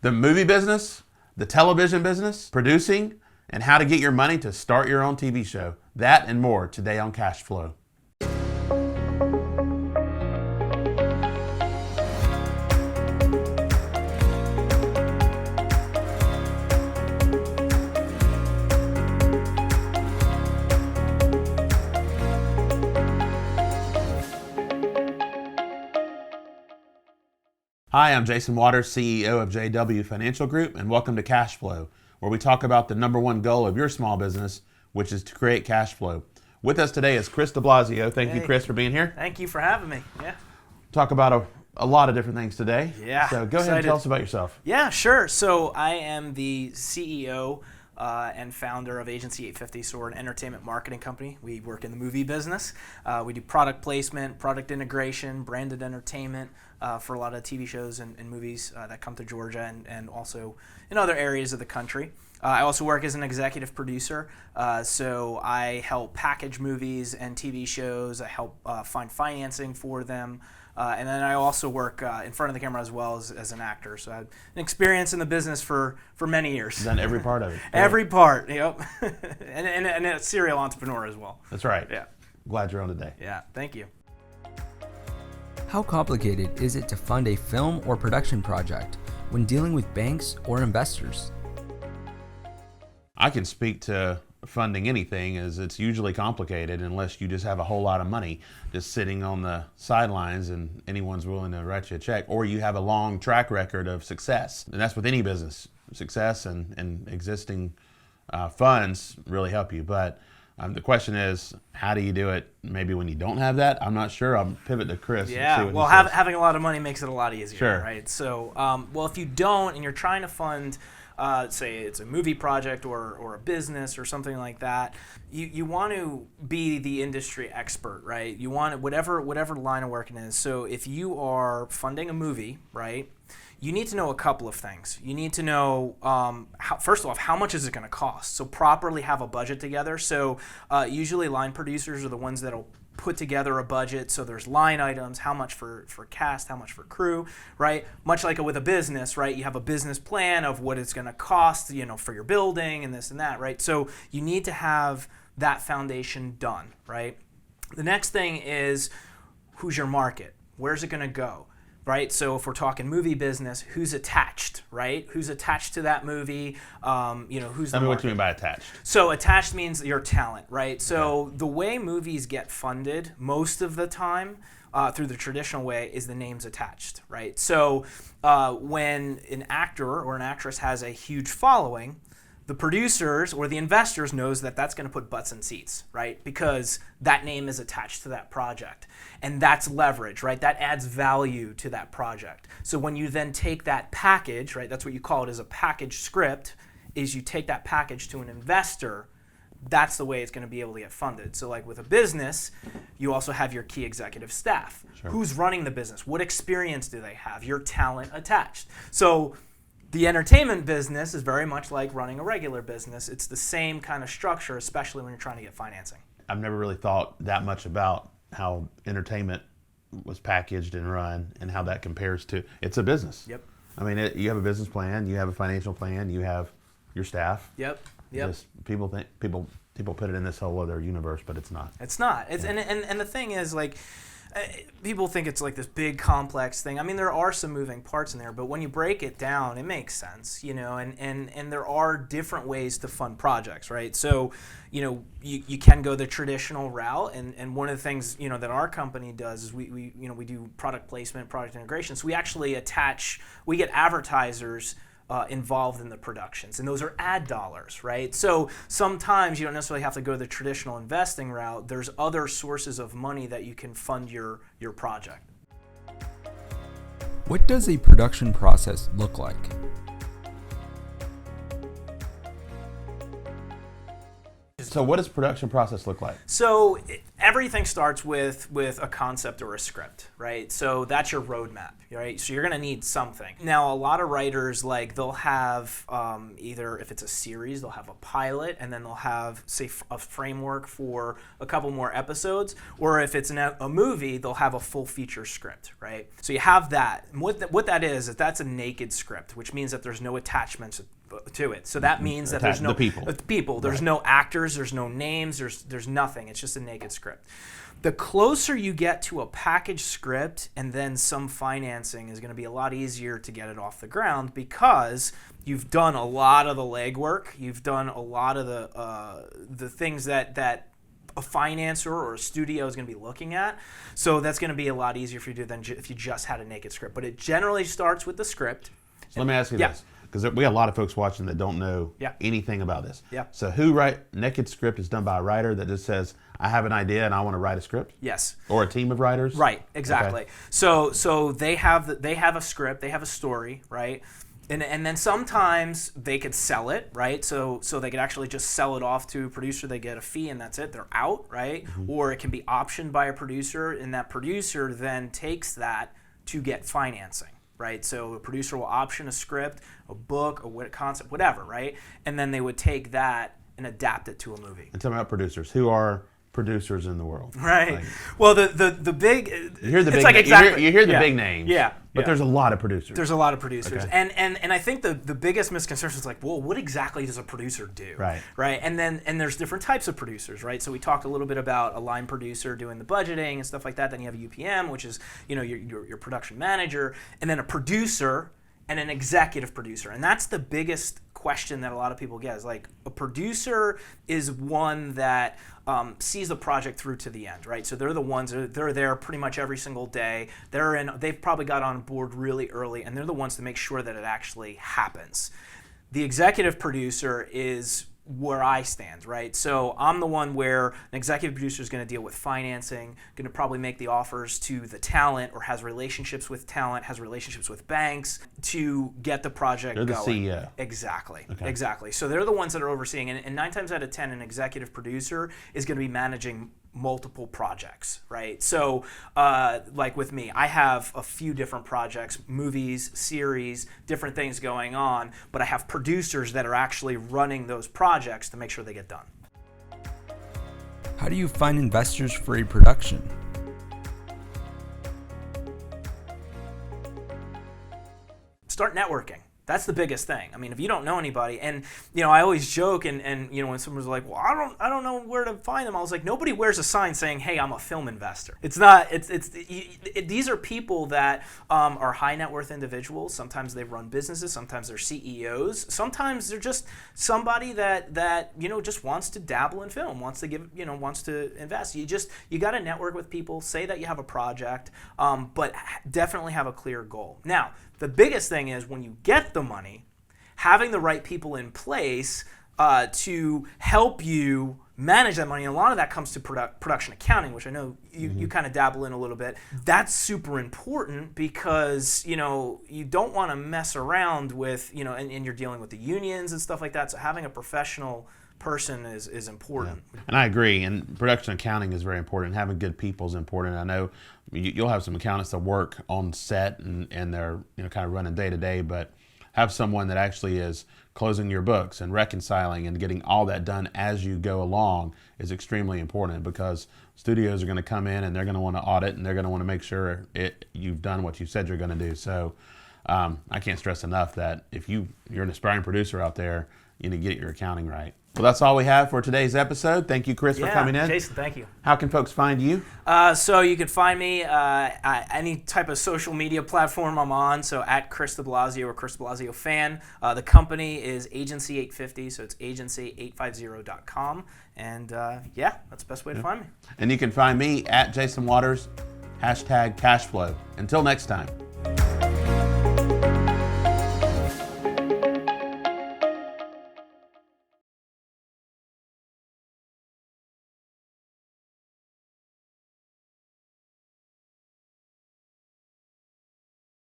The movie business, the television business, producing, and how to get your money to start your own TV show. That and more today on Cash Flow. Hi, I'm Jason Waters, CEO of JW Financial Group, and welcome to Cash Flow, where we talk about the number one goal of your small business, which is to create cash flow. With us today is Chris Deblasio. Thank you, Chris, for being here. Thank you for having me. Yeah. Talk about a lot of different things today. Yeah. So go ahead and tell us about yourself. Yeah, sure. So I am the CEO and founder of Agency 850. So we're an entertainment marketing company. We work in the movie business. We do product placement, product integration, branded entertainment for a lot of TV shows and movies that come to Georgia and also in other areas of the country. I also work as an executive producer, so I help package movies and TV shows. I help find financing for them, and then I also work in front of the camera as well as an actor. So I have an experience in the business for many years. Done every part of it. Every part, yep. and a serial entrepreneur as well. That's right. Yeah. Glad you're on today. Yeah, thank you. How complicated is it to fund a film or production project when dealing with banks or investors? I can speak to funding anything as it's usually complicated unless you just have a whole lot of money just sitting on the sidelines and anyone's willing to write you a check, or you have a long track record of success. And that's with any business. Success and existing funds really help you. But the question is, how do you do it maybe when you don't have that? I'm not sure. I'll pivot to Chris. Yeah, and see what he says. having a lot of money makes it a lot easier, Sure. right? So, if you don't and you're trying to fund, say it's a movie project or a business or something like that, you want to be the industry expert, right? You want whatever line of work it is. So if you are funding a movie, right, you need to know a couple of things. You need to know, first of all, how much is it going to cost? So properly have a budget together. So usually line producers are the ones that'll put together a budget. So there's line items, how much for cast, how much for crew, right? Much like with a business, right? You have a business plan of what it's going to cost, for your building and this and that, right? So you need to have that foundation done, right? The next thing is, who's your market? Where's it going to go? Right, so if we're talking movie business, who's attached, right? Who's attached to that movie? Who's Tell the me market? what you mean by attached. So attached means your talent, right? So the way movies get funded most of the time through the traditional way is the names attached, right? So when an actor or an actress has a huge following, the producers or the investors knows that that's going to put butts in seats, right? Because that name is attached to that project. And that's leverage, right? That adds value to that project. So when you then take that package, right? That's what you call it as a package script, is you take that package to an investor, that's the way it's going to be able to get funded. So like with a business, you also have your key executive staff. Sure. Who's running the business? What experience do they have? Your talent attached. So the entertainment business is very much like running a regular business. It's the same kind of structure, especially when you're trying to get financing. I've never really thought that much about how entertainment was packaged and run and how that compares to, it's a business. Yep. I mean, you have a business plan, you have a financial plan, you have your staff. Yep. Just people put it in this whole other universe, but it's not. It's not. It's and the thing is, like, people think it's like this big complex thing. I mean, there are some moving parts in there, but when you break it down, it makes sense, and there are different ways to fund projects, right? So, you can go the traditional route, and one of the things, that our company does is we do product placement, product integration. So we actually we get advertisers involved in the productions, and those are ad dollars, right? So sometimes you don't necessarily have to go the traditional investing route. There's other sources of money that you can fund your project. What does a production process look like? So what does production process look like? So everything starts with a concept or a script, right? So that's your roadmap, right? So you're going to need something. Now, a lot of writers, like, they'll have either, if it's a series, they'll have a pilot, and then they'll have, say, a framework for a couple more episodes. Or if it's a movie, they'll have a full feature script, right? So you have that. And what that is that's a naked script, which means that there's no attachments to it. So that means that there's no people. There's no actors, there's no names, there's nothing. It's just a naked script. The closer you get to a packaged script and then some financing is going to be a lot easier to get it off the ground, because you've done a lot of the legwork. You've done a lot of the things that a financer or a studio is going to be looking at. So that's going to be a lot easier for you to do than if you just had a naked script. But it generally starts with the script. So let me ask you this, because we got a lot of folks watching that don't know anything about this. Yeah. So naked script is done by a writer that just says, I have an idea and I want to write a script? Yes. Or a team of writers? Right, exactly. Okay. So they have a script, they have a story, right? And then sometimes they could sell it, right? So they could actually just sell it off to a producer. They get a fee and that's it. They're out, right? Mm-hmm. Or it can be optioned by a producer, and that producer then takes that to get financing, right? So a producer will option a script, a book, a concept, whatever, right? And then they would take that and adapt it to a movie. And tell me about producers. Who are producers in the world? Right. Like, well, the big. You hear the big. Like exactly, you hear the big names. Yeah. But there's a lot of producers. There's a lot of producers, Okay. and I think the biggest misconception is like, well, what exactly does a producer do? Right. Right. And there's different types of producers, right? So we talked a little bit about a line producer doing the budgeting and stuff like that. Then you have a UPM, which is your production manager, and then a producer and an executive producer. And that's the biggest question that a lot of people get, is like, a producer is one that sees the project through to the end, right? So they're the ones they're there pretty much every single day. They've probably got on board really early, and they're the ones to make sure that it actually happens. The executive producer is where I stand, right? So I'm the one where an executive producer is going to deal with financing, going to probably make the offers to the talent, or has relationships with talent, has relationships with banks to get the project going. They're the CEO. Exactly. Okay. Exactly. So they're the ones that are overseeing, and 9 times out of 10, an executive producer is going to be managing multiple projects, right? So like with me, I have a few different projects, movies, series, different things going on, but I have producers that are actually running those projects to make sure they get done. How do you find investors for a production? Start networking. That's the biggest thing. I mean, if you don't know anybody, and I always joke, and when someone's like, "Well, I don't know where to find them," I was like, nobody wears a sign saying, "Hey, I'm a film investor." It's not. These are people that are high net worth individuals. Sometimes they run businesses. Sometimes they're CEOs. Sometimes they're just somebody that just wants to dabble in film, wants to invest. You got to network with people. Say that you have a project, but definitely have a clear goal. Now, the biggest thing is, when you get the money, having the right people in place to help you manage that money. And a lot of that comes to production accounting, which I know you kind of dabble in a little bit. That's super important, because you don't want to mess around with and you're dealing with the unions and stuff like that. So having a professional person is important. Yeah. And I agree. And production accounting is very important. Having good people is important. I know you'll have some accountants that work on set and they're kind of running day to day, but have someone that actually is closing your books and reconciling and getting all that done as you go along is extremely important, because studios are going to come in and they're going to want to audit, and they're going to want to make sure you've done what you said you're going to do. So I can't stress enough that if you're an aspiring producer out there, you need to get your accounting right. Well, that's all we have for today's episode. Thank you, Chris, for coming in. Jason, thank you. How can folks find you? So you can find me at any type of social media platform I'm on. So at Chris Deblasio or Chris Deblasio Fan. The company is Agency 850, so it's agency850.com. And that's the best way to find me. And you can find me at Jason Waters, #cashflow. Until next time.